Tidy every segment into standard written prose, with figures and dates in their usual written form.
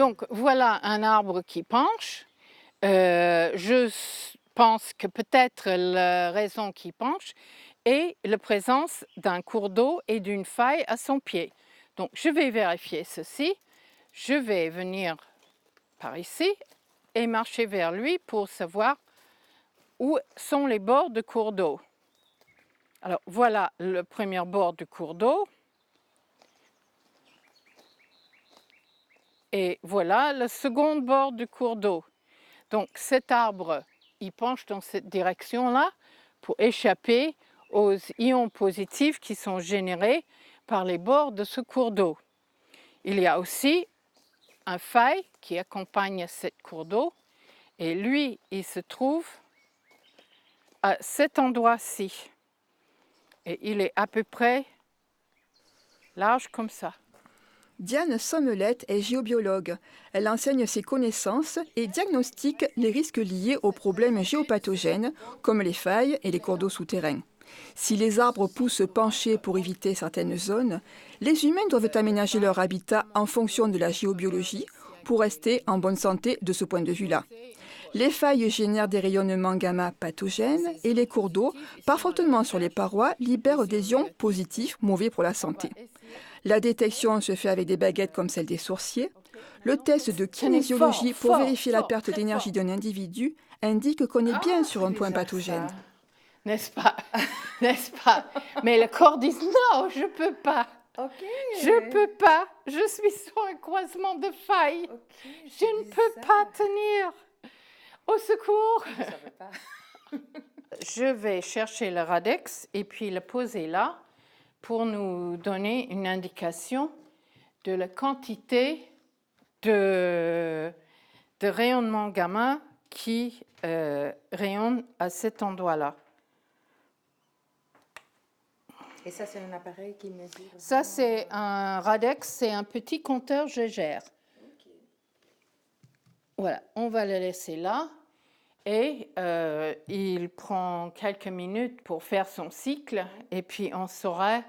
Donc voilà un arbre qui penche. Je pense que peut-être la raison qui penche est la présence d'un cours d'eau et d'une faille à son pied. Donc je vais vérifier ceci. Je vais venir par ici et marcher vers lui pour savoir où sont les bords de cours d'eau. Alors voilà le premier bord du cours d'eau. Et voilà le second bord du cours d'eau. Donc cet arbre, il penche dans cette direction-là pour échapper aux ions positifs qui sont générés par les bords de ce cours d'eau. Il y a aussi un faille qui accompagne ce cours d'eau et lui, il se trouve à cet endroit-ci. Et il est à peu près large comme ça. Diane Sommelette est géobiologue. Elle enseigne ses connaissances et diagnostique les risques liés aux problèmes géopathogènes, comme les failles et les cours d'eau souterrains. Si les arbres poussent penchés pour éviter certaines zones, les humains doivent aménager leur habitat en fonction de la géobiologie pour rester en bonne santé de ce point de vue-là. Les failles génèrent des rayonnements gamma pathogènes et les cours d'eau, par frottement sur les parois, libèrent des ions positifs mauvais pour la santé. La détection se fait avec des baguettes comme celle des sourciers. Le test de kinésiologie pour vérifier la perte d'énergie d'un individu indique qu'on est bien sur un point pathogène. N'est-ce pas? N'est-ce pas? Mais le corps dit non, je ne peux pas. Je ne peux pas. Je suis sur un croisement de failles. Je ne peux pas tenir. Au secours. Je vais chercher le Radex et puis le poser là pour nous donner une indication de la quantité de rayonnement gamma qui rayonne à cet endroit-là. Et ça, c'est un appareil qui mesure? Ça, c'est un Radex, c'est un petit compteur Geiger. Okay. Voilà, on va le laisser là. Et il prend quelques minutes pour faire son cycle. Et puis, on saura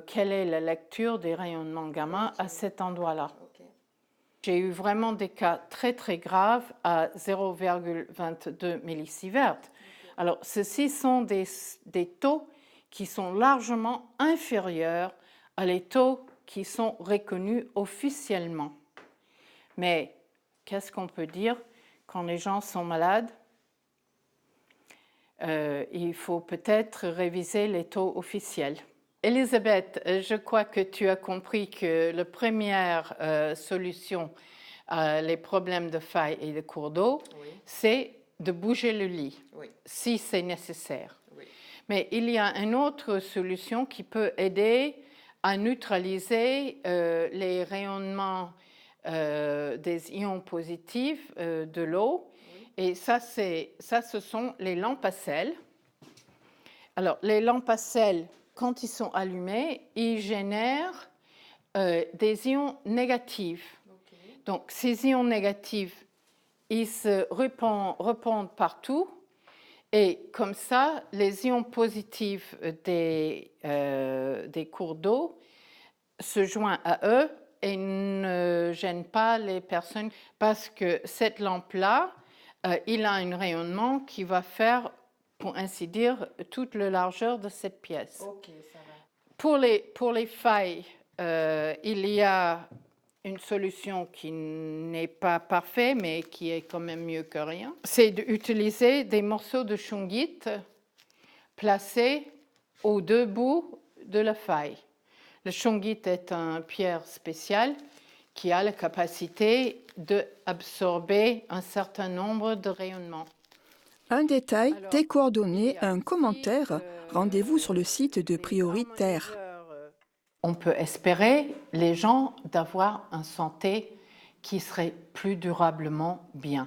quelle est la lecture des rayonnements gamma à cet endroit-là. Okay. J'ai eu vraiment des cas très, très graves à 0,22 millisievert. Okay. Alors, ceux-ci sont des taux qui sont largement inférieurs à les taux qui sont reconnus officiellement. Mais qu'est-ce qu'on peut dire quand les gens sont malades? Il faut peut-être réviser les taux officiels. Elisabeth, je crois que tu as compris que la première solution les problèmes de failles et de cours d'eau, oui, c'est de bouger le lit, oui, si c'est nécessaire. Oui. Mais il y a une autre solution qui peut aider à neutraliser les rayonnements des ions positifs de l'eau. Oui. Et ça, ce sont les lampes à sel. Alors, les lampes à sel, quand ils sont allumés, ils génèrent des ions négatifs. Okay. Donc, ces ions négatifs, ils se répandent partout. Et comme ça, les ions positifs des cours d'eau se joignent à eux et ne gênent pas les personnes parce que cette lampe-là, il a un rayonnement qui va faire, pour ainsi dire, toute la largeur de cette pièce. Ok, ça va. Pour les failles, il y a une solution qui n'est pas parfaite, mais qui est quand même mieux que rien. C'est d'utiliser des morceaux de shungite placés aux deux bouts de la faille. Le shungite est une pierre spéciale qui a la capacité d'absorber un certain nombre de rayonnements. Un détail, des coordonnées, un commentaire, rendez-vous sur le site de Prioritaire. On peut espérer les gens d'avoir une santé qui serait plus durablement bien.